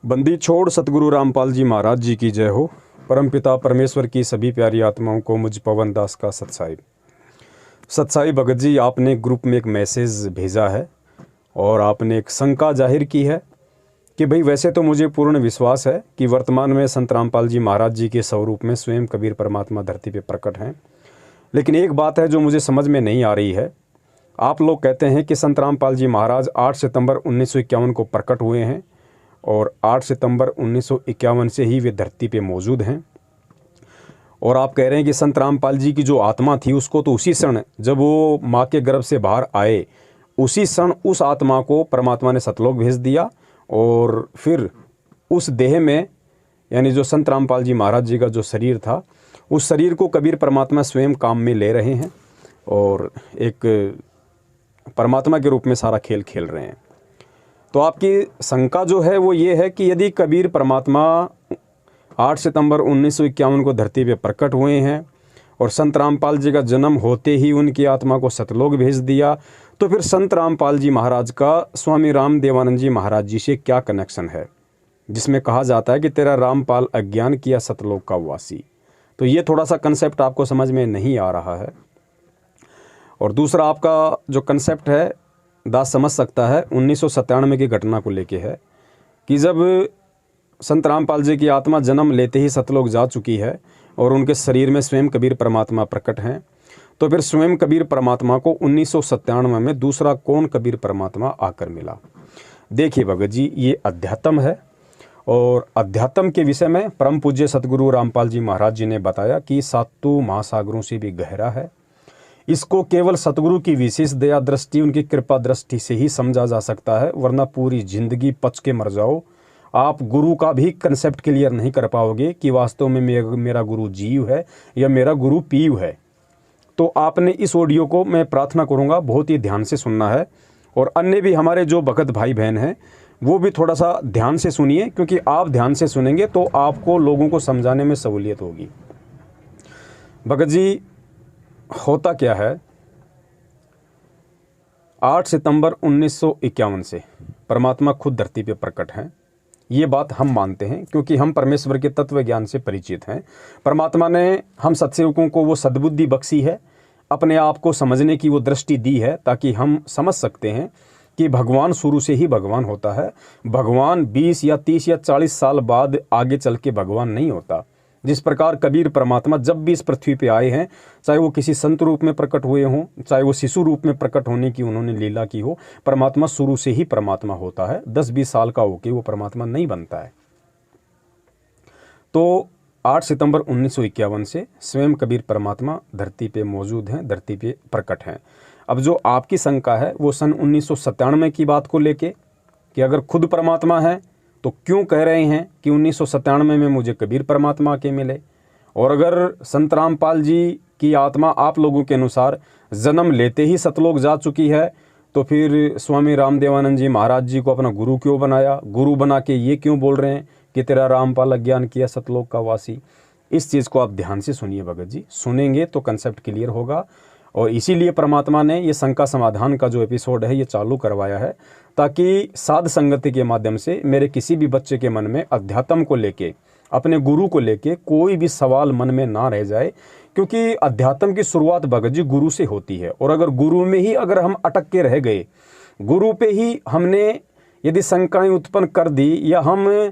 बंदी छोड़ सतगुरु रामपाल जी महाराज जी की जय हो। परमपिता परमेश्वर की सभी प्यारी आत्माओं को मुझ पवन दास का सत्साई भगत जी, आपने ग्रुप में एक मैसेज भेजा है और आपने एक शंका जाहिर की है कि भाई वैसे तो मुझे पूर्ण विश्वास है कि वर्तमान में संत रामपाल जी महाराज जी के स्वरूप में स्वयं कबीर परमात्मा धरती पे प्रकट हैं, लेकिन एक बात है जो मुझे समझ में नहीं आ रही है। आप लोग कहते हैं कि संत रामपाल जी महाराज 8 सितंबर 1951 को प्रकट हुए हैं और 8 सितंबर 1951 से ही वे धरती पे मौजूद हैं। और आप कह रहे हैं कि संत रामपाल जी की जो आत्मा थी उसको तो उसी क्षण जब वो माँ के गर्भ से बाहर आए, उसी क्षण उस आत्मा को परमात्मा ने सतलोक भेज दिया और फिर उस देह में, यानी जो संत रामपाल जी महाराज जी का जो शरीर था, उस शरीर को कबीर परमात्मा स्वयं काम में ले रहे हैं और एक परमात्मा के रूप में सारा खेल खेल रहे हैं। तो आपकी शंका जो है वो ये है कि यदि कबीर परमात्मा 8 सितंबर 1951 को धरती पे प्रकट हुए हैं और संत रामपाल जी का जन्म होते ही उनकी आत्मा को सतलोक भेज दिया, तो फिर संत रामपाल जी महाराज का स्वामी राम देवानंद जी महाराज जी से क्या कनेक्शन है, जिसमें कहा जाता है कि तेरा रामपाल अज्ञान किया सतलोक का वासी। तो ये थोड़ा सा कंसेप्ट आपको समझ में नहीं आ रहा है। और दूसरा आपका जो कंसेप्ट है दास समझ सकता है 1997 की घटना को लेके है कि जब संत रामपाल जी की आत्मा जन्म लेते ही सतलोक जा चुकी है और उनके शरीर में स्वयं कबीर परमात्मा प्रकट हैं, तो फिर स्वयं कबीर परमात्मा को 1997 में दूसरा कौन कबीर परमात्मा आकर मिला। देखिए भगत जी, ये अध्यात्म है और अध्यात्म के विषय में परम पूज्य सतगुरु रामपाल जी महाराज जी ने बताया कि सातों महासागरों से भी गहरा है। इसको केवल सतगुरु की विशेष दया दृष्टि, उनकी कृपा दृष्टि से ही समझा जा सकता है, वरना पूरी जिंदगी पच के मर जाओ, आप गुरु का भी कंसेप्ट क्लियर नहीं कर पाओगे कि वास्तव में मेरा गुरु जीव है या मेरा गुरु पीव है। तो आपने इस ऑडियो को, मैं प्रार्थना करूंगा, बहुत ही ध्यान से सुनना है और अन्य भी हमारे जो भगत भाई बहन हैं वो भी थोड़ा सा ध्यान से सुनिए, क्योंकि आप ध्यान से सुनेंगे तो आपको लोगों को समझाने में सहूलियत होगी। भगत जी, होता क्या है, 8 सितंबर 1951 से परमात्मा खुद धरती पे प्रकट हैं। ये बात हम मानते हैं क्योंकि हम परमेश्वर के तत्व ज्ञान से परिचित हैं। परमात्मा ने हम सत्सेवकों को वो सद्बुद्धि बख्शी है, अपने आप को समझने की वो दृष्टि दी है, ताकि हम समझ सकते हैं कि भगवान शुरू से ही भगवान होता है। भगवान 20 या 30 या 40 साल बाद आगे चल के भगवान नहीं होता। जिस प्रकार कबीर परमात्मा जब भी इस पृथ्वी पे आए हैं, चाहे वो किसी संत रूप में प्रकट हुए हों, चाहे वो शिशु रूप में प्रकट होने की उन्होंने लीला की हो, परमात्मा शुरू से ही परमात्मा होता है। 10-20 साल का होके वो परमात्मा नहीं बनता है। तो 8 सितंबर 1951 से स्वयं कबीर परमात्मा धरती पे मौजूद हैं, धरती पे प्रकट हैं। अब जो आपकी शंका है वो सन 1997 की बात को लेके कि अगर खुद परमात्मा है तो क्यों कह रहे हैं कि 1997 में मुझे कबीर परमात्मा के मिले, और अगर संत रामपाल जी की आत्मा आप लोगों के अनुसार जन्म लेते ही सतलोक जा चुकी है, तो फिर स्वामी राम देवानंद जी महाराज जी को अपना गुरु क्यों बनाया, गुरु बना के ये क्यों बोल रहे हैं कि तेरा रामपाल अज्ञान किया सतलोक का वासी। इस चीज़ को आप ध्यान से सुनिए भगत जी, सुनेंगे तो कंसेप्ट क्लियर होगा। और इसीलिए परमात्मा ने ये शंका समाधान का जो एपिसोड है ये चालू करवाया है, ताकि साध संगति के माध्यम से मेरे किसी भी बच्चे के मन में अध्यात्म को लेके, अपने गुरु को लेके कोई भी सवाल मन में ना रह जाए। क्योंकि अध्यात्म की शुरुआत भगत जी गुरु से होती है, और अगर गुरु में ही अगर हम अटक के रह गए, गुरु पे ही हमने यदि शंकाएं उत्पन्न कर दी, या हम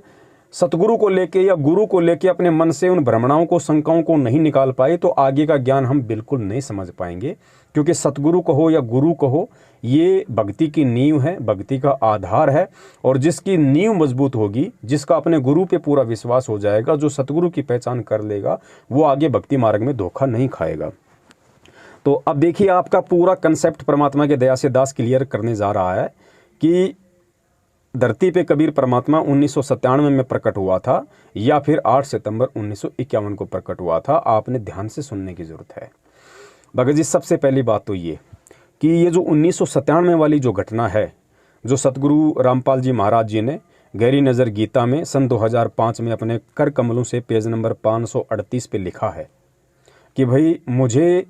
सतगुरु को लेके या गुरु को लेके अपने मन से उन भ्रमणाओं को, शंकाओं को नहीं निकाल पाए, तो आगे का ज्ञान हम बिल्कुल नहीं समझ पाएंगे। क्योंकि सतगुरु कहो या गुरु कहो, ये भक्ति की नींव है, भक्ति का आधार है। और जिसकी नींव मजबूत होगी, जिसका अपने गुरु पे पूरा विश्वास हो जाएगा, जो सतगुरु की पहचान कर लेगा, वो आगे भक्ति मार्ग में धोखा नहीं खाएगा। तो अब देखिए, आपका पूरा कंसेप्ट परमात्मा के दया से दास क्लियर करने जा रहा है कि धरती पे कबीर परमात्मा 1997 में प्रकट हुआ था या फिर 8 सितंबर 1951 को प्रकट हुआ था। आपने ध्यान से सुनने की जरूरत है भगत जी। सबसे पहली बात तो ये कि ये जो 1997 वाली जो घटना है, जो सतगुरु रामपाल जी महाराज जी ने गहरी नज़र गीता में सन 2005 में अपने कर कमलों से पेज नंबर 538 पे लिखा है कि भाई मुझे,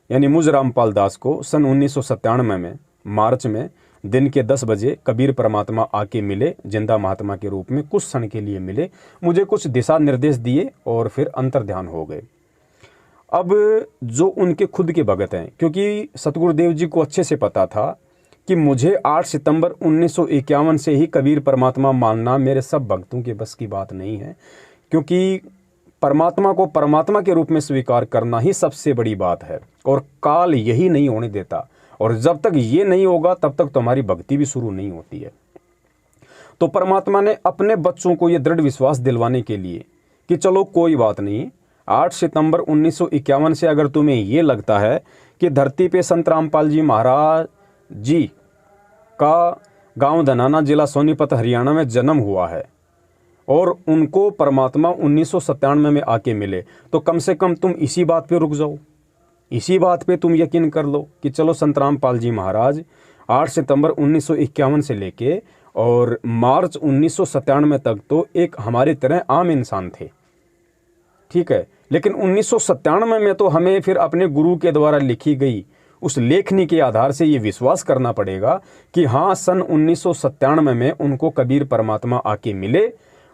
यानी मुझ रामपाल दास को सन 1997 में मार्च में दिन के 10 बजे कबीर परमात्मा आके मिले, जिंदा महात्मा के रूप में कुछ क्षण के लिए मिले, मुझे कुछ दिशा निर्देश दिए और फिर अंतर्ध्यान हो गए। अब जो उनके खुद के भगत हैं, क्योंकि सतगुरुदेव जी को अच्छे से पता था कि मुझे 8 सितंबर 1951 से ही कबीर परमात्मा मानना मेरे सब भक्तों के बस की बात नहीं है, क्योंकि परमात्मा को परमात्मा के रूप में स्वीकार करना ही सबसे बड़ी बात है और काल यही नहीं होने देता, और जब तक ये नहीं होगा तब तक तुम्हारी भक्ति भी शुरू नहीं होती है। तो परमात्मा ने अपने बच्चों को ये दृढ़ विश्वास दिलवाने के लिए कि चलो कोई बात नहीं, 8 सितंबर 1951 से अगर तुम्हें ये लगता है कि धरती पे संत रामपाल जी महाराज जी का गांव धनाना, जिला सोनीपत, हरियाणा में जन्म हुआ है और उनको परमात्मा 1997 में आके मिले, तो कम से कम तुम इसी बात पे रुक जाओ, इसी बात पे तुम यकीन कर लो कि चलो संत रामपाल जी महाराज 8 सितंबर 1951 से लेके और मार्च 1997 तक तो एक हमारी तरह आम इंसान थे, ठीक है। लेकिन 1997 में तो हमें फिर अपने गुरु के द्वारा लिखी गई उस लेखनी के आधार से ये विश्वास करना पड़ेगा कि हाँ, सन 1997 में उनको कबीर परमात्मा आके मिले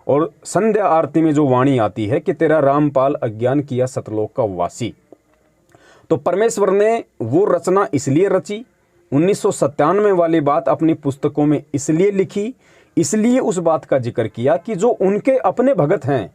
और संध्या आरती में जो वाणी आती है कि तेरा रामपाल अज्ञान किया सतलोक का वासी, तो परमेश्वर ने वो रचना इसलिए रची, 1997 वाली बात अपनी पुस्तकों में इसलिए लिखी, इसलिए उस बात का जिक्र किया कि जो उनके अपने भगत हैं,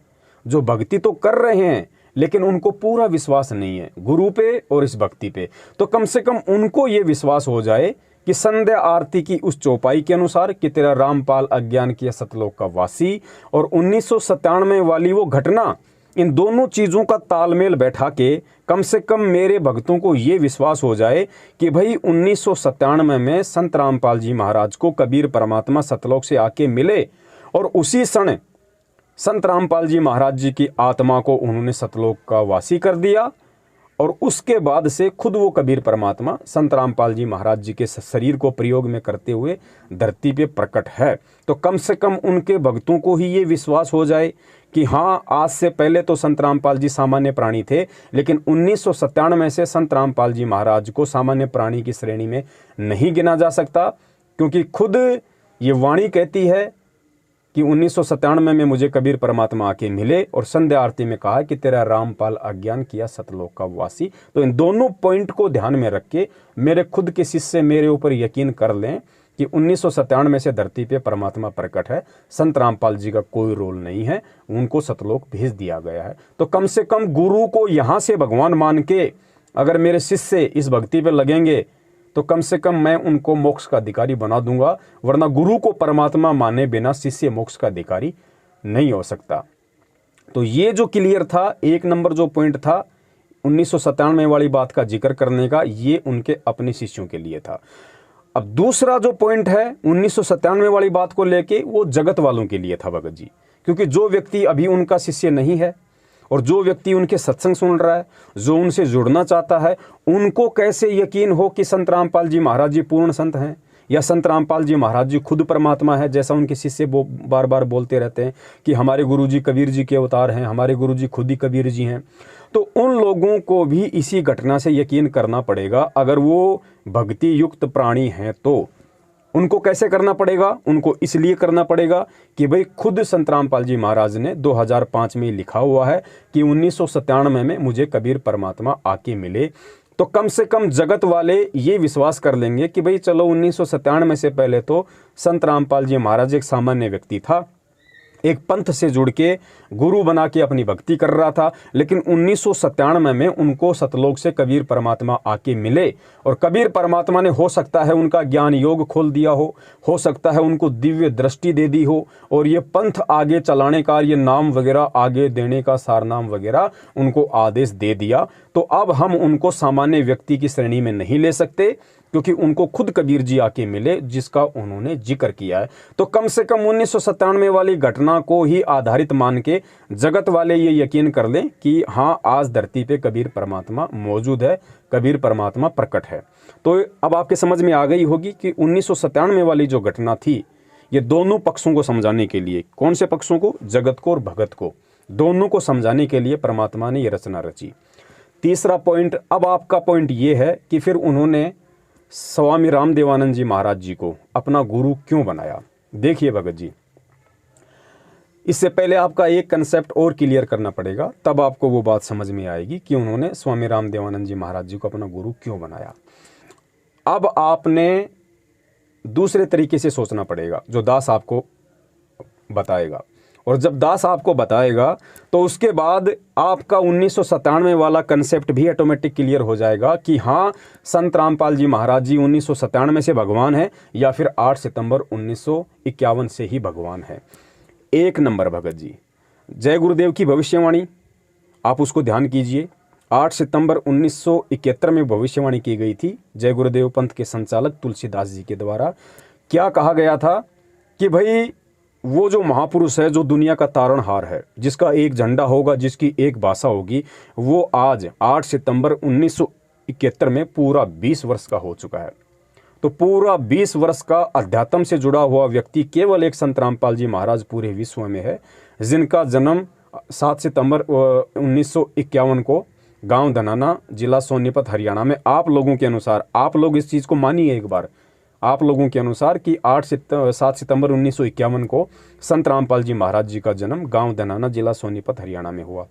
जो भक्ति तो कर रहे हैं लेकिन उनको पूरा विश्वास नहीं है गुरु पे और इस भक्ति पे, तो कम से कम उनको ये विश्वास हो जाए कि संध्या आरती की उस चौपाई के अनुसार कि तेरा रामपाल अज्ञान किया सतलोक का वासी और 1997 वाली वो घटना, इन दोनों चीज़ों का तालमेल बैठा के कम से कम मेरे भक्तों को ये विश्वास हो जाए कि भाई 1997 में संत रामपाल जी महाराज को कबीर परमात्मा सतलोक से आके मिले और उसी क्षण संत रामपाल जी महाराज जी की आत्मा को उन्होंने सतलोक का वासी कर दिया और उसके बाद से खुद वो कबीर परमात्मा संत रामपाल जी महाराज जी के शरीर को प्रयोग में करते हुए धरती पे प्रकट है। तो कम से कम उनके भक्तों को ही ये विश्वास हो जाए कि हाँ, आज से पहले तो संत रामपाल जी सामान्य प्राणी थे, लेकिन 1997 में से संत रामपाल जी महाराज को सामान्य प्राणी की श्रेणी में नहीं गिना जा सकता, क्योंकि खुद ये वाणी कहती है कि 1997 में मुझे कबीर परमात्मा आके मिले और संध्या आरती में कहा कि तेरा रामपाल अज्ञान किया सतलोक का वासी। तो इन दोनों पॉइंट को ध्यान में रख के मेरे खुद के शिष्य मेरे ऊपर यकीन कर लें कि 1997 से धरती पे परमात्मा प्रकट है, संत रामपाल जी का कोई रोल नहीं है, उनको सतलोक भेज दिया गया है। तो कम से कम गुरु को यहाँ से भगवान मान के अगर मेरे शिष्य इस भक्ति पे लगेंगे तो कम से कम मैं उनको मोक्ष का अधिकारी बना दूंगा, वरना गुरु को परमात्मा माने बिना शिष्य मोक्ष का अधिकारी नहीं हो सकता। तो ये जो क्लियर था, एक नंबर जो पॉइंट था 1997 वाली बात का जिक्र करने का, ये उनके अपने शिष्यों के लिए था। अब दूसरा जो पॉइंट है 1997 वाली बात को लेके, वो जगत वालों के लिए था भगत जी, क्योंकि जो व्यक्ति अभी उनका शिष्य नहीं है और जो व्यक्ति उनके सत्संग सुन रहा है, जो उनसे जुड़ना चाहता है, उनको कैसे यकीन हो कि संत रामपाल जी महाराज जी पूर्ण संत हैं या संत रामपाल जी महाराज जी खुद परमात्मा है, जैसा उनके शिष्य बार बार बोलते रहते हैं कि हमारे गुरुजी कबीर जी के अवतार हैं, हमारे गुरुजी खुद ही कबीर जी हैं। तो उन लोगों को भी इसी घटना से यकीन करना पड़ेगा। अगर वो भक्ति युक्त प्राणी हैं तो उनको कैसे करना पड़ेगा? उनको इसलिए करना पड़ेगा कि भाई खुद संत रामपाल जी महाराज ने 2005 में लिखा हुआ है कि 1997 में मुझे कबीर परमात्मा आके मिले। तो कम से कम जगत वाले ये विश्वास कर लेंगे कि भाई चलो 1997 से पहले तो संत रामपाल जी महाराज एक सामान्य व्यक्ति था, एक पंथ से जुड़ के गुरु बना के अपनी भक्ति कर रहा था, लेकिन 1997 में उनको सतलोक से कबीर परमात्मा आके मिले और कबीर परमात्मा ने हो सकता है उनका ज्ञान योग खोल दिया हो सकता है उनको दिव्य दृष्टि दे दी हो और ये पंथ आगे चलाने का, ये नाम वगैरह आगे देने का, सारनाम वगैरह उनको आदेश दे दिया। तो अब हम उनको सामान्य व्यक्ति की श्रेणी में नहीं ले सकते, क्योंकि उनको खुद कबीर जी आके मिले जिसका उन्होंने जिक्र किया है। तो कम से कम 1997 वाली घटना को ही आधारित मान के जगत वाले ये यकीन कर लें कि हाँ, आज धरती पे कबीर परमात्मा मौजूद है, कबीर परमात्मा प्रकट है। तो अब आपके समझ में आ गई होगी कि 1997 वाली जो घटना थी, ये दोनों पक्षों को समझाने के लिए, कौन से पक्षों को? जगत को और भगत को, दोनों को समझाने के लिए परमात्मा ने ये रचना रची। तीसरा पॉइंट, अब आपका पॉइंट ये है कि फिर उन्होंने स्वामी रामदेवानंद जी महाराज जी को अपना गुरु क्यों बनाया? देखिए भगत जी, इससे पहले आपका एक कंसेप्ट और क्लियर करना पड़ेगा, तब आपको वो बात समझ में आएगी कि उन्होंने स्वामी रामदेवानंद जी महाराज जी को अपना गुरु क्यों बनाया। अब आपने दूसरे तरीके से सोचना पड़ेगा, जो दास आपको बताएगा। और जब दास आपको बताएगा तो उसके बाद आपका 1997 वाला कंसेप्ट भी ऑटोमेटिक क्लियर हो जाएगा कि हाँ, संत रामपाल जी महाराज जी 1997 से भगवान है या फिर 8 सितंबर 1951 से ही भगवान है। एक नंबर भगत जी, जय गुरुदेव की भविष्यवाणी आप उसको ध्यान कीजिए। 8 सितंबर 1971 में भविष्यवाणी की गई थी जय गुरुदेव पंथ के संचालक तुलसीदास जी के द्वारा। क्या कहा गया था कि भाई वो जो महापुरुष है, जो दुनिया का तारणहार है, जिसका एक झंडा होगा, जिसकी एक भाषा होगी, वो आज 8 सितंबर 1971 में पूरा 20 वर्ष का हो चुका है। तो पूरा 20 वर्ष का अध्यात्म से जुड़ा हुआ व्यक्ति केवल एक संत रामपाल जी महाराज पूरे विश्व में है, जिनका जन्म 7 सितंबर 1951 को गांव धनाना, जिला सोनीपत, हरियाणा में, आप लोगों के अनुसार, आप लोग इस चीज़ को मानिए एक बार, आप लोगों के अनुसार कि 7 सितंबर 1951 को संत रामपाल जी महाराज जी का जन्म गांव धनाना, जिला सोनीपत, हरियाणा में हुआ।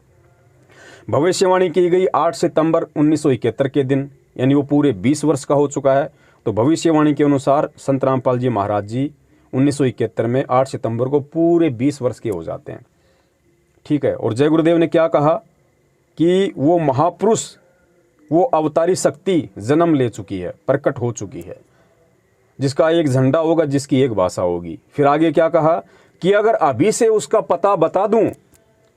भविष्यवाणी की गई 8 सितंबर 1971 के दिन, यानी वो पूरे 20 वर्ष का हो चुका है। तो भविष्यवाणी के अनुसार संत रामपाल जी महाराज जी 1971 में 8 सितंबर को पूरे 20 वर्ष के हो जाते हैं। ठीक है। और जय गुरुदेव ने क्या कहा कि वो महापुरुष, वो अवतारी शक्ति जन्म ले चुकी है, प्रकट हो चुकी है, जिसका एक झंडा होगा, जिसकी एक भाषा होगी। फिर आगे क्या कहा कि अगर अभी से उसका पता बता दूं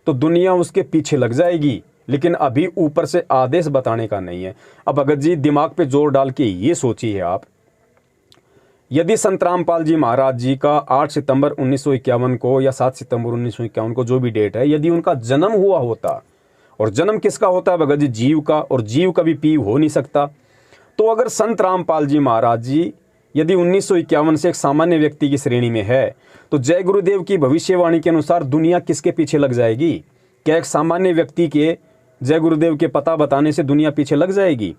तो दुनिया उसके पीछे लग जाएगी, लेकिन अभी ऊपर से आदेश बताने का नहीं है। अब भगत जी दिमाग पे जोर डाल के ये सोचिए आप, यदि संत रामपाल जी महाराज जी का 8 सितंबर 1951 को या 7 सितंबर 1951 को, जो भी डेट है, यदि उनका जन्म हुआ होता, और जन्म किसका होता है भगत जी? जीव का, और जीव कभी पीव हो नहीं सकता। तो अगर संत रामपाल जी महाराज जी यदि 1951 से एक सामान्य व्यक्ति की श्रेणी में है, तो जय गुरुदेव की भविष्यवाणी के अनुसार दुनिया किसके पीछे लग जाएगी? क्या एक सामान्य व्यक्ति के जय गुरुदेव के पता बताने से दुनिया पीछे लग जाएगी?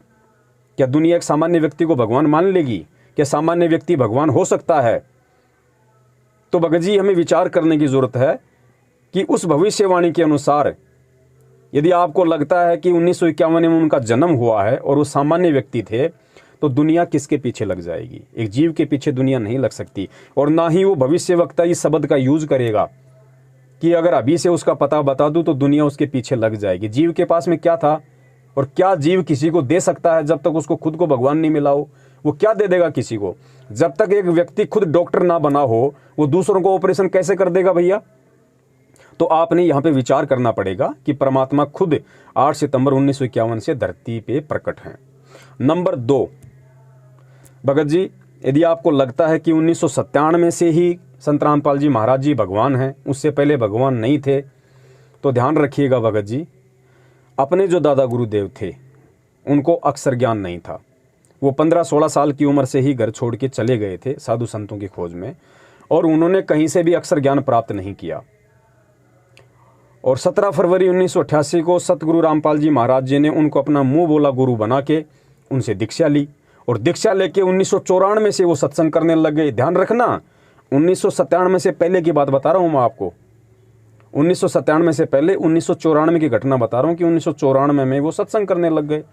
क्या दुनिया एक सामान्य व्यक्ति को भगवान मान लेगी? क्या सामान्य व्यक्ति भगवान हो सकता है? तो भगत जी हमें विचार करने की जरूरत है कि उस भविष्यवाणी के अनुसार यदि आपको लगता है कि 1951 में उनका जन्म हुआ है और वो सामान्य व्यक्ति थे, तो दुनिया किसके पीछे लग जाएगी? एक जीव के पीछे दुनिया नहीं लग सकती। और ना ही वो भविष्यवक्ता इस शब्द का यूज करेगा कि अगर अभी से उसका पता बता दूं तो दुनिया उसके पीछे लग जाएगी। जीव के पास में क्या था, और क्या जीव किसी को दे सकता है जब तक उसको खुद को भगवान नहीं मिला हो? वो क्या दे देगा किसी को? जब तक एक व्यक्ति खुद डॉक्टर ना बना हो, वो दूसरों को ऑपरेशन कैसे कर देगा भैया? तो आपने यहाँ पे विचार करना पड़ेगा कि परमात्मा खुद 8 सितंबर 1951 से धरती पे प्रकट हैं। नंबर 2, भगत जी यदि आपको लगता है कि 1997 से ही संत रामपाल जी महाराज जी भगवान हैं, उससे पहले भगवान नहीं थे, तो ध्यान रखिएगा भगत जी, अपने जो दादा गुरुदेव थे उनको अक्षर ज्ञान नहीं था। वो 15-16 साल की उम्र से ही घर छोड़ के चले गए थे साधु संतों की खोज में, और उन्होंने कहीं से भी अक्षर ज्ञान प्राप्त नहीं किया। और 17 फरवरी 1988 को सतगुरु रामपाल जी महाराज जी ने उनको अपना मुंह बोला गुरु बना के उनसे दीक्षा ली, और दीक्षा लेके 1994 से वो सत्संग करने लग गए। ध्यान रखना, 1997 से पहले की बात बता रहा हूँ मैं आपको, 1997 से पहले 1994 की घटना बता रहा हूँ कि 1994 में वो सत्संग करने लग गए।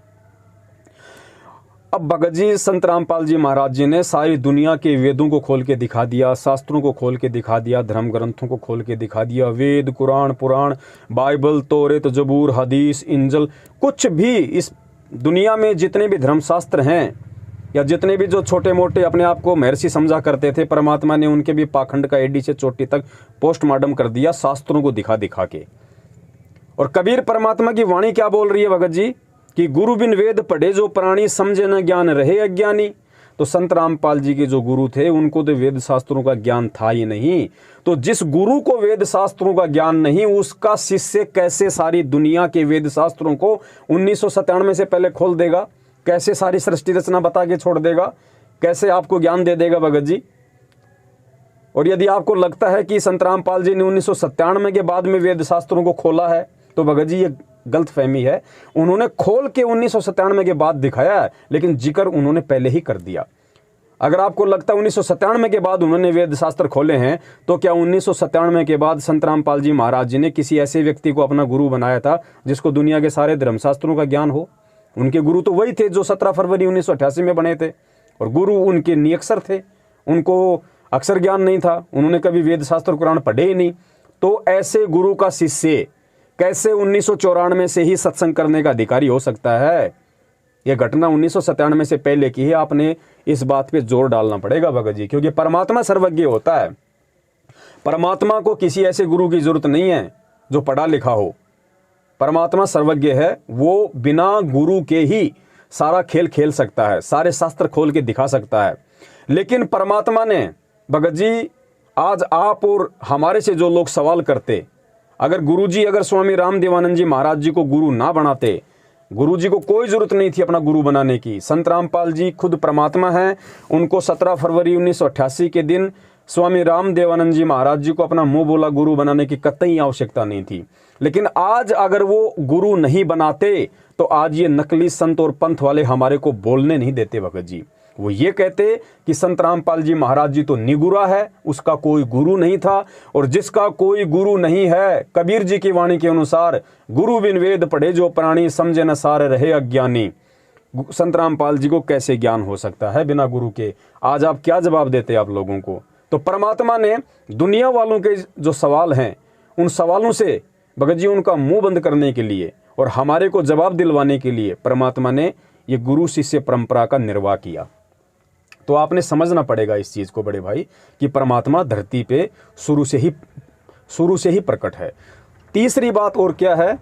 अब भगत जी संत रामपाल जी महाराज जी ने सारी दुनिया के वेदों को खोल के दिखा दिया, शास्त्रों को खोल के दिखा दिया, धर्म ग्रंथों को खोल के दिखा दिया, वेद, कुरान, पुराण, बाइबल, तौरेत, जबूर, हदीस, इंजल, कुछ भी इस दुनिया में जितने भी धर्मशास्त्र हैं या जितने भी जो छोटे मोटे अपने आप को महर्षि समझा करते थे, परमात्मा ने उनके भी पाखंड का एडी से चोटी तक पोस्टमार्टम कर दिया शास्त्रों को दिखा दिखा के। और कबीर परमात्मा की वाणी क्या बोल रही है भगत जी कि गुरु बिन वेद पढ़े जो प्राणी, समझे न ज्ञान रहे अज्ञानी। तो संत रामपाल जी के जो गुरु थे उनको तो वेद शास्त्रों का ज्ञान था ही नहीं। तो जिस गुरु को वेद शास्त्रों का ज्ञान नहीं, उसका शिष्य कैसे सारी दुनिया के वेद शास्त्रों को 1997 से पहले खोल देगा? कैसे सारी सृष्टि रचना बता के छोड़ देगा? कैसे आपको ज्ञान दे देगा भगत जी? और यदि आपको लगता है कि संत रामपाल जी ने 1997 के बाद में वेद शास्त्रों को खोला है, तो भगत जी ये गलतफहमी है, उन्होंने खोल के 1997 के बाद दिखाया है, लेकिन जिक्र उन्होंने पहले ही कर दिया। अगर आपको लगता है 1997 के बाद उन्होंने वेद शास्त्र खोले हैं, तो क्या 1997 के बाद संत रामपाल जी महाराज जी ने किसी ऐसे व्यक्ति को अपना गुरु बनाया था जिसको दुनिया के सारे धर्मशास्त्रों का ज्ञान हो? उनके गुरु तो वही थे जो 17 फरवरी 1988 में बने थे, और गुरु उनके निरक्षर थे, उनको अक्षर ज्ञान नहीं था, उन्होंने कभी वेद शास्त्र कुरान पढ़े ही नहीं। तो ऐसे गुरु का शिष्य कैसे 1994 से ही सत्संग करने का अधिकारी हो सकता है? यह घटना 1997 से पहले की है। आपने इस बात पे जोर डालना पड़ेगा भगत जी, क्योंकि परमात्मा सर्वज्ञ होता है। परमात्मा को किसी ऐसे गुरु की जरूरत नहीं है जो पढ़ा लिखा हो। परमात्मा सर्वज्ञ है, वो बिना गुरु के ही सारा खेल खेल सकता है, सारे शास्त्र खोल के दिखा सकता है। लेकिन परमात्मा ने भगत जी, आज आप और हमारे से जो लोग सवाल करते, अगर स्वामी रामदेवानंद जी महाराज जी को गुरु ना बनाते, गुरु जी को कोई जरूरत नहीं थी अपना गुरु बनाने की। संत रामपाल जी खुद परमात्मा हैं, उनको 17 फरवरी 1988 के दिन स्वामी रामदेवानंद जी महाराज जी को अपना मुंह बोला गुरु बनाने की कतई आवश्यकता नहीं थी। लेकिन आज अगर वो गुरु नहीं बनाते तो आज ये नकली संत और पंथ वाले हमारे को बोलने नहीं देते भगत जी। वो ये कहते कि संत रामपाल जी महाराज जी तो निगुरा है, उसका कोई गुरु नहीं था, और जिसका कोई गुरु नहीं है, कबीर जी की वाणी के अनुसार, गुरु बिन वेद पढ़े जो प्राणी, समझे न सार रहे अज्ञानी। संत रामपाल जी को कैसे ज्ञान हो सकता है बिना गुरु के? आज आप क्या जवाब देते आप लोगों को? तो परमात्मा ने दुनिया वालों के जो सवाल हैं, उन सवालों से भगत जी उनका मुंह बंद करने के लिए और हमारे को जवाब दिलवाने के लिए परमात्मा ने ये गुरु शिष्य परंपरा का निर्वाह किया। तो आपने समझना पड़ेगा इस चीज को बड़े भाई, कि परमात्मा धरती पे शुरू से ही प्रकट है। तीसरी बात और क्या है,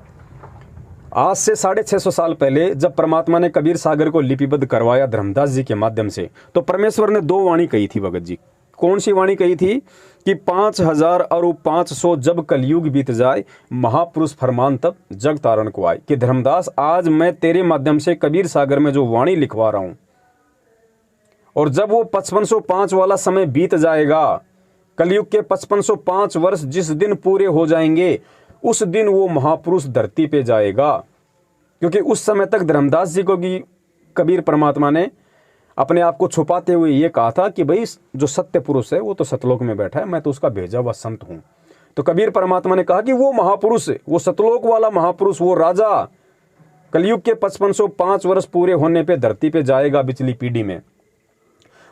आज से 650 साल पहले जब परमात्मा ने कबीर सागर को लिपिबद्ध करवाया धर्मदास जी के माध्यम से, तो परमेश्वर ने 2 वाणी कही थी भगत जी। कौन सी वाणी कही थी? कि 5000 और 500 जब कलयुग बीत जाए, महापुरुष फरमान तब जग तारण को आए। कि धर्मदास, आज मैं तेरे माध्यम से कबीर सागर में जो वाणी लिखवा रहा हूं, और जब वो 5505 वाला समय बीत जाएगा, कलयुग के 5505 वर्ष जिस दिन पूरे हो जाएंगे, उस दिन वो महापुरुष धरती पे जाएगा। क्योंकि उस समय तक धर्मदास जी को भी कबीर परमात्मा ने अपने आप को छुपाते हुए ये कहा था कि भाई जो सत्य पुरुष है वो तो सतलोक में बैठा है, मैं तो उसका भेजा हुआ संत हूं। तो कबीर परमात्मा ने कहा कि वो महापुरुष, वो सतलोक वाला महापुरुष, वो राजा कलयुग के 5505 वर्ष पूरे होने पे धरती पे जाएगा पिछली पीढ़ी में।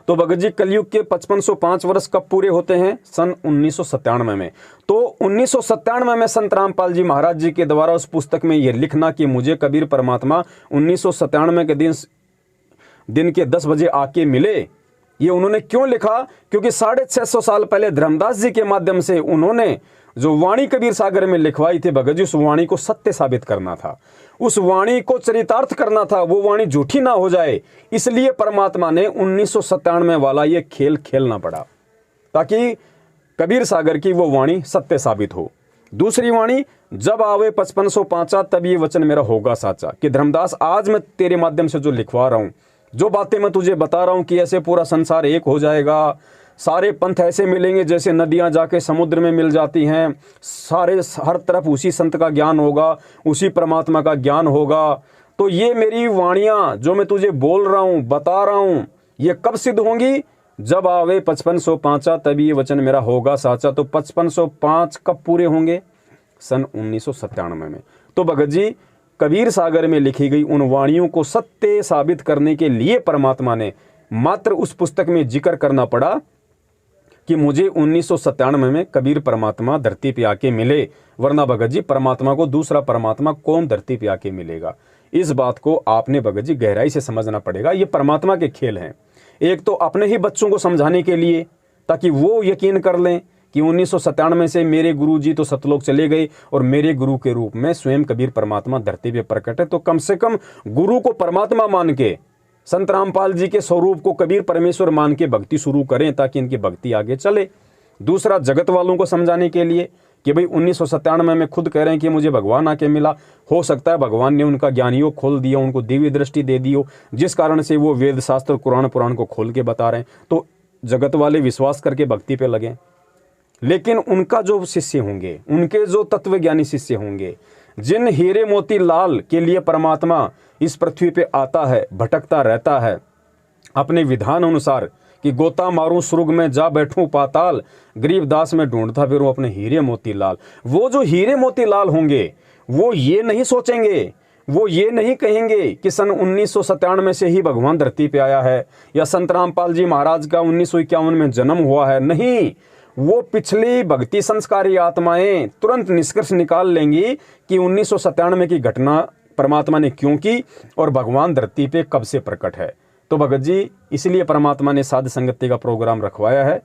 तो भगत जी, कलयुग के 5505 वर्ष कब पूरे होते हैं? सन 1997 में। तो 1997 में संत रामपाल जी महाराज जी के द्वारा उस पुस्तक में यह लिखना कि मुझे कबीर परमात्मा 1997 के दिन के 10 बजे आके मिले, ये उन्होंने क्यों लिखा? क्योंकि 650 साल पहले धर्मदास जी के माध्यम से उन्होंने जो वाणी कबीर सागर में लिखवाई थी भगत जी, उस वाणी को सत्य साबित करना था, उस वाणी को चरितार्थ करना था, वो वाणी झूठी ना हो जाए। इसलिए परमात्मा ने 1997 वाला ये खेल खेलना पड़ा, ताकि कबीर सागर की वो वाणी सत्य साबित हो। दूसरी वाणी, जब आवे 5505 तब ये वचन मेरा होगा साचा। कि धर्मदास, आज मैं तेरे माध्यम से जो लिखवा रहा हूं, जो बातें मैं तुझे बता रहा हूं कि ऐसे पूरा संसार एक हो जाएगा, सारे पंथ ऐसे मिलेंगे जैसे नदियां जाके समुद्र में मिल जाती हैं, सारे हर तरफ उसी संत का ज्ञान होगा, उसी परमात्मा का ज्ञान होगा। तो ये मेरी वाणियां जो मैं तुझे बोल रहा हूं, बता रहा हूं, ये कब सिद्ध होंगी? जब आवे 5505 तब ये वचन मेरा होगा साचा। तो 5505 कब पूरे होंगे? सन 1997 में। तो भगत जी, कबीर सागर में लिखी गई उन वाणियों को सत्य साबित करने के लिए परमात्मा ने मात्र उस पुस्तक में जिक्र करना पड़ा कि मुझे 1997 में कबीर परमात्मा धरती पे आके मिले, वरना भगत जी परमात्मा को दूसरा परमात्मा कौन धरती पे आके मिलेगा? इस बात को आपने भगत जी गहराई से समझना पड़ेगा। ये परमात्मा के खेल हैं। एक तो अपने ही बच्चों को समझाने के लिए, ताकि वो यकीन कर लें कि 1997 से मेरे गुरु जी तो सतलोक चले गए और मेरे गुरु के रूप में स्वयं कबीर परमात्मा धरती पे प्रकट है। तो कम से कम गुरु को परमात्मा मान के, संत रामपाल जी के स्वरूप को कबीर परमेश्वर मान के भक्ति शुरू करें, ताकि इनकी भक्ति आगे चले। दूसरा, जगत वालों को समझाने के लिए कि भाई 1997 में खुद कह रहे हैं कि मुझे भगवान आके मिला, हो सकता है भगवान ने उनका ज्ञानियों खोल दिया, उनको दिव्य दृष्टि दे दी हो, जिस कारण से वो वेद शास्त्र कुरान पुराण को खोल के बता रहे हैं। तो जगत वाले विश्वास करके भक्ति पे लगे, लेकिन उनका जो शिष्य होंगे, उनके जो तत्वज्ञानी शिष्य होंगे, जिन हीरे मोती लाल के लिए परमात्मा इस पृथ्वी पे आता है, भटकता रहता है अपने विधान अनुसार कि गोता मारूं स्वर्ग में जा बैठूं पाताल, गरीबदास में ढूंढता फिरूं अपने हीरे मोती लाल। वो जो हीरे मोती लाल होंगे वो ये नहीं सोचेंगे, वो ये नहीं कहेंगे कि सन 1997 से ही भगवान धरती पे आया है या संत रामपाल जी महाराज का 1951 में जन्म हुआ है। नहीं, वो पिछली भक्ति संस्कारी आत्माएं तुरंत निष्कर्ष निकाल लेंगी कि 1997 की घटना परमात्मा ने क्यों की और भगवान धरती पे कब से प्रकट है। तो भगत जी, इसलिए परमात्मा ने साध संगति का प्रोग्राम रखवाया है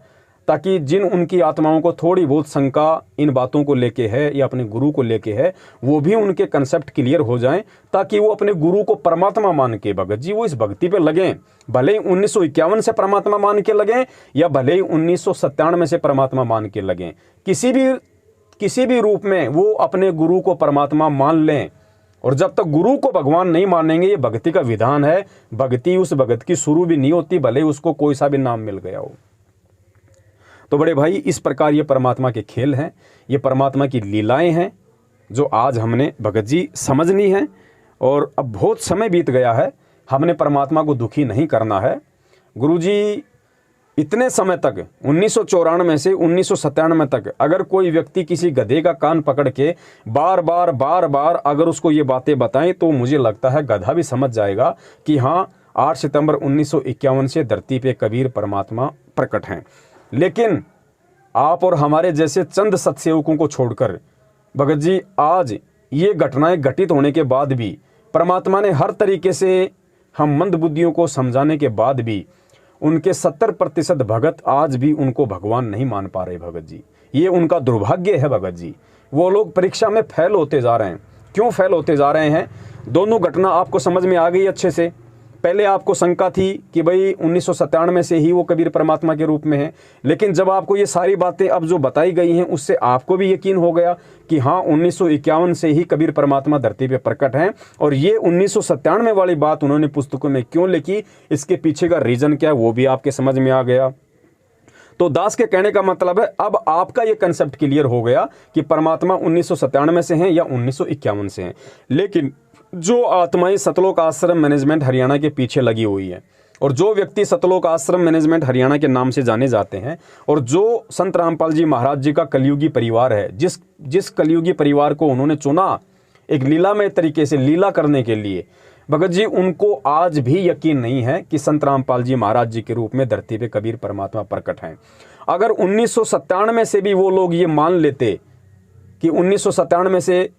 ताकि जिन उनकी आत्माओं को थोड़ी बहुत शंका इन बातों को लेके है या अपने गुरु को लेके है, वो भी उनके कंसेप्ट क्लियर हो जाएं ताकि वो अपने गुरु को परमात्मा मान के भगत जी वो इस भक्ति पे लगें। भले ही 1951 से परमात्मा मान के लगें या भले ही 1997 से परमात्मा मान के लगें, किसी भी रूप में वो अपने गुरु को परमात्मा मान लें। और जब तक गुरु को भगवान नहीं मानेंगे, ये भक्ति का विधान है, भक्ति उस भगत की शुरू भी नहीं होती भले ही उसको कोई सा भी नाम मिल गया हो। तो बड़े भाई, इस प्रकार ये परमात्मा के खेल हैं, ये परमात्मा की लीलाएं हैं जो आज हमने भगत जी समझनी है। और अब बहुत समय बीत गया है, हमने परमात्मा को दुखी नहीं करना है। गुरुजी इतने समय तक 1994 से 1997 तक अगर कोई व्यक्ति किसी गधे का कान पकड़ के बार बार अगर उसको ये बातें बताएं तो मुझे लगता है गधा भी समझ जाएगा कि हाँ, 8 सितंबर 1951 से धरती पे कबीर परमात्मा प्रकट हैं। लेकिन आप और हमारे जैसे चंद सत्सेवकों को छोड़कर भगत जी आज ये घटनाएं घटित होने के बाद भी परमात्मा ने हर तरीके से हम मंद बुद्धियों को समझाने के बाद भी उनके 70% भगत आज भी उनको भगवान नहीं मान पा रहे। भगत जी, ये उनका दुर्भाग्य है। भगत जी, वो लोग परीक्षा में फेल होते जा रहे हैं। क्यों फेल होते जा रहे हैं? दोनों घटना आपको समझ में आ गई अच्छे से। पहले आपको शंका थी कि भाई 1997 से ही वो कबीर परमात्मा के रूप में है, लेकिन जब आपको ये सारी बातें अब जो बताई गई हैं उससे आपको भी यकीन हो गया कि हाँ, 1951 से ही कबीर परमात्मा धरती पे प्रकट हैं। और ये 1997 वाली बात उन्होंने पुस्तकों में क्यों लिखी, इसके पीछे का रीजन क्या है, वो भी आपके समझ में आ गया। तो दास के कहने का मतलब है अब आपका ये कंसेप्ट क्लियर हो गया कि परमात्मा 1997 से हैं या 1951 से हैं। लेकिन जो आत्माएं सतलोक आश्रम मैनेजमेंट हरियाणा के पीछे लगी हुई है और जो व्यक्ति सतलोक आश्रम मैनेजमेंट हरियाणा के नाम से जाने जाते हैं और जो संत रामपाल जी महाराज जी का कलयुगी परिवार है, जिस कलयुगी परिवार को उन्होंने चुना एक लीलामय तरीके से लीला करने के लिए, भगत जी उनको आज भी यकीन नहीं है कि संत रामपाल जी महाराज जी के रूप में धरती पे कबीर परमात्मा प्रकट हैं। अगर 1997 से भी वो लोग ये मान लेते कि 1997 से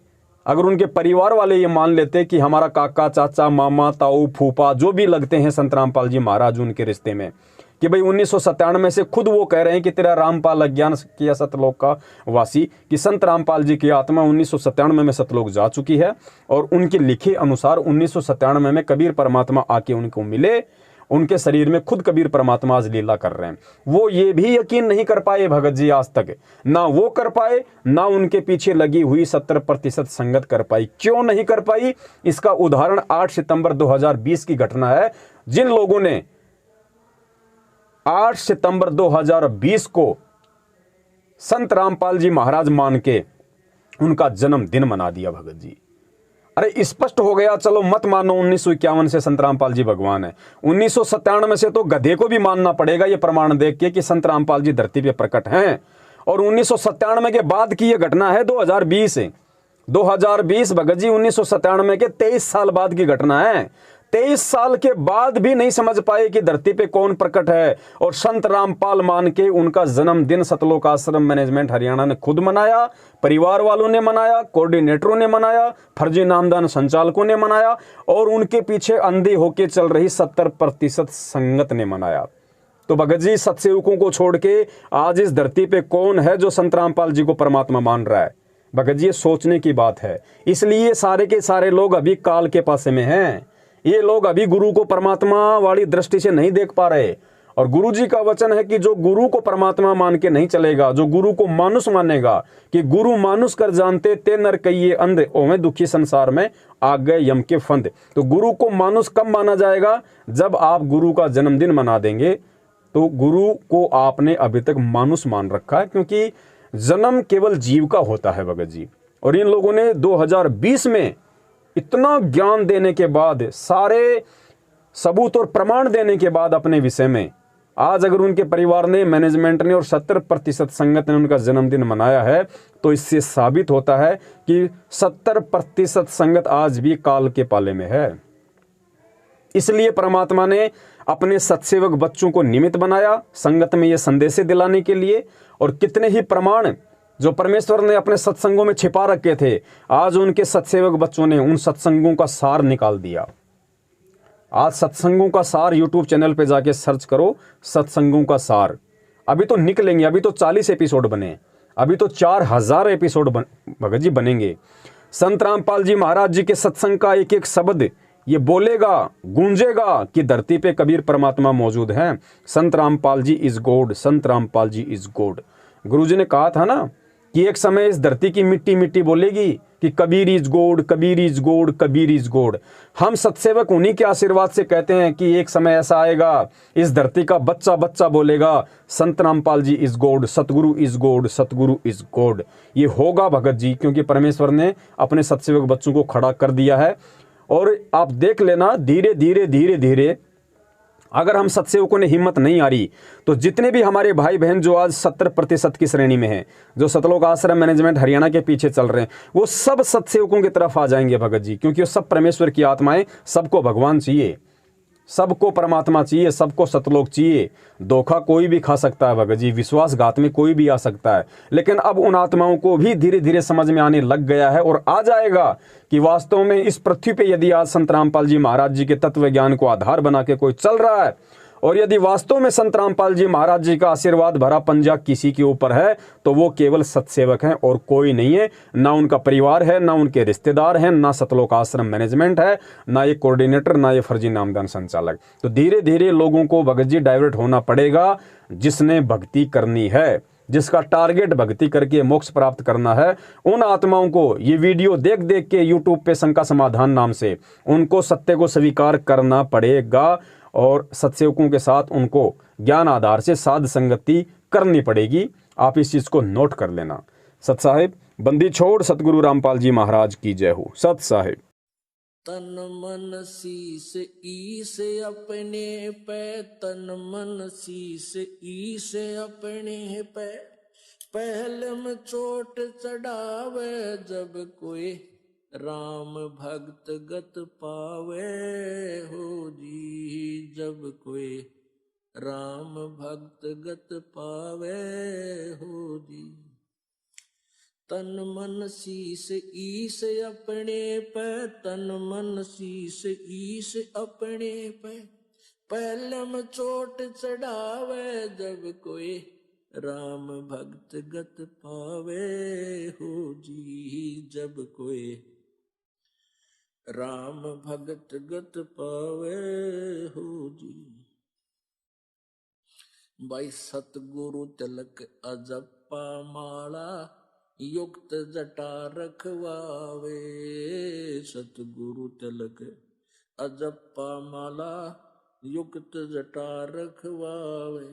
अगर उनके परिवार वाले ये मान लेते कि हमारा काका, चाचा, मामा, ताऊ, फूफा जो भी लगते हैं संत रामपाल जी महाराज उनके रिश्ते में, कि भाई 1997 से खुद वो कह रहे हैं कि तेरा रामपाल अज्ञान किया सतलोक का वासी, कि संत रामपाल जी की आत्मा 1997 में सतलोक जा चुकी है और उनके लिखे अनुसार 1997 में कबीर परमात्मा आके उनको मिले, उनके शरीर में खुद कबीर परमात्मा आज लीला कर रहे हैं। वो ये भी यकीन नहीं कर पाए भगत जी आज तक, ना वो कर पाए ना उनके पीछे लगी हुई 70% संगत कर पाई। क्यों नहीं कर पाई? इसका उदाहरण 8 सितंबर 2020 की घटना है। जिन लोगों ने 8 सितंबर 2020 को संत रामपाल जी महाराज मान के उनका जन्मदिन मना दिया भगत जी, अरे स्पष्ट हो गया, चलो मत मानो 1951 से संत रामपाल जी भगवान है, 1997 से तो गधे को भी मानना पड़ेगा ये प्रमाण देख के कि संत रामपाल जी धरती पे प्रकट हैं। और 1997 के बाद की ये घटना है 2020 भगत जी 1997 के 23 साल बाद की घटना है। 23 साल के बाद भी नहीं समझ पाए कि धरती पे कौन प्रकट है और संत रामपाल मान के उनका जन्मदिन सतलोक आश्रम मैनेजमेंट हरियाणा ने खुद मनाया, परिवार वालों ने मनाया, कोऑर्डिनेटरों ने मनाया, फर्जी नामदान संचालकों ने मनाया और उनके पीछे अंधे होके चल रही 70% संगत ने मनाया। तो भगत जी सत्सेवकों को छोड़ के आज इस धरती पे कौन है जो संत रामपाल जी को परमात्मा मान रहा है? भगत जी ये सोचने की बात है। इसलिए सारे के सारे लोग अभी काल के पासे में हैं। ये लोग अभी गुरु को परमात्मा वाली दृष्टि से नहीं देख पा रहे। और गुरु जी का वचन है कि जो गुरु को परमात्मा मान के नहीं चलेगा, जो गुरु को मानुष मानेगा, कि गुरु मानुष कर जानते ते नर कहिए अंध, ओवें दुखी संसार में आ गए यम के फंद। तो गुरु को मानुष कब माना जाएगा? जब आप गुरु का जन्मदिन मना देंगे। तो गुरु को आपने अभी तक मानुष मान रखा है, क्योंकि जन्म केवल जीव का होता है भगत जी, और इन लोगों ने 2020 में इतना ज्ञान देने के बाद, सारे सबूत और प्रमाण देने के बाद अपने विषय में, आज अगर उनके परिवार ने, मैनेजमेंट ने और 70% संगत ने उनका जन्मदिन मनाया है, तो इससे साबित होता है कि 70% संगत आज भी काल के पाले में है। इसलिए परमात्मा ने अपने सत्सेवक बच्चों को निमित्त बनाया संगत में ये संदेश दिलाने के लिए। और कितने ही प्रमाण जो परमेश्वर ने अपने सत्संगों में छिपा रखे थे, आज उनके सत्सेवक बच्चों ने उन सत्संगों का सार निकाल दिया। आज सत्संगों का सार यूट्यूब चैनल पे जाके सर्च करो, सत्संगों का सार। अभी तो निकलेंगे, अभी तो 40 एपिसोड बने, अभी तो 4000 एपिसोड भगत जी बनेंगे। संत रामपाल जी महाराज जी के सत्संग का एक एक शब्द ये बोलेगा, गूंजेगा कि धरती पे कबीर परमात्मा मौजूद हैं। संत Rampal ji is God, Sant Rampal ji is God. गुरुजी ने कहा था ना कि एक समय इस धरती की मिट्टी मिट्टी बोलेगी कि Kabir is God, Kabir is God, Kabir is God. हम सत्सेवक उन्हीं के आशीर्वाद से कहते हैं कि एक समय ऐसा आएगा, इस धरती का बच्चा बच्चा बोलेगा संत Rampal ji is God, Satguru is God, Satguru is God. ये होगा भगत जी, क्योंकि परमेश्वर ने अपने सत्सेवक बच्चों को खड़ा कर दिया है। और आप देख लेना, धीरे धीरे धीरे धीरे अगर हम सत्सेवकों ने हिम्मत नहीं आ रही, तो जितने भी हमारे भाई बहन जो आज 70% की श्रेणी में हैं, जो सतलोक आश्रम मैनेजमेंट हरियाणा के पीछे चल रहे हैं, वो सब सत्सेवकों की तरफ आ जाएंगे भगत जी, क्योंकि वो सब परमेश्वर की आत्माएं। सबको भगवान चाहिए, सबको परमात्मा चाहिए, सबको सतलोक चाहिए। धोखा कोई भी खा सकता है भगत जी, विश्वासघात में कोई भी आ सकता है, लेकिन अब उन आत्माओं को भी धीरे धीरे समझ में आने लग गया है और आ जाएगा कि वास्तव में इस पृथ्वी पे यदि आज संत रामपाल जी महाराज जी के तत्व ज्ञान को आधार बना के कोई चल रहा है, और यदि वास्तव में संत रामपाल जी महाराज जी का आशीर्वाद भरा पंजा किसी के ऊपर है, तो वो केवल सत्सेवक हैं और कोई नहीं है। ना उनका परिवार है, ना उनके रिश्तेदार हैं, ना सतलोक आश्रम मैनेजमेंट है, ना ये कोऑर्डिनेटर, ना ये फर्जी नामदान संचालक। तो धीरे धीरे लोगों को भगत जी डाइवर्ट होना पड़ेगा। जिसने भक्ति करनी है, जिसका टारगेट भक्ति करके मोक्ष प्राप्त करना है, उन आत्माओं को ये वीडियो देख देख के यूट्यूब पे शंका समाधान नाम से उनको सत्य को स्वीकार करना पड़ेगा और सत्सेवकों के साथ उनको ज्ञान आधार से साध संगति करनी पड़ेगी। आप इस चीज को नोट कर लेना। सत साहिब, बंदी छोड़ सतगुरु रामपाल जी महाराज की जय हो। सत साहिब। तन मन शीस ईस अपने पे, तन मन शीस ईस अपने पे, पहले में चोट चढ़ावे जब कोई राम भक्त गत पावे हो जी, जब कोई राम भक्त गत पावे हो जी। तन मन शीस ईस अपने पे, तन मन शीस ईस अपने पे, पहले में चोट चढ़ावे जब कोई राम भक्त गत पावे हो जी, जब कोई राम भगत गत पावे हो जी। भाई सतगुरु तिलक अजप्पा माला, युक्त जटा रखवावे, सतगुरु तिलक अजप्पा माला, युक्त जटा रखवावे।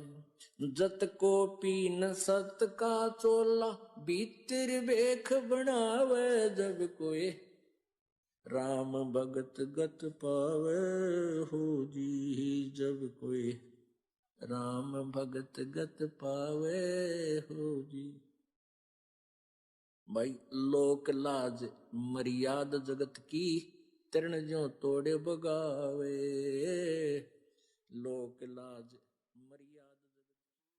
जत को पीन सत का चोला, भीतर बेख बनावे जब कोई राम भगत गत पावे हो जी, जब कोई राम भगत गत पावे हो जी। भाई लोक लाज मर्याद जगत की, तृण ज्यों तोड़े बगावे, लोक लाज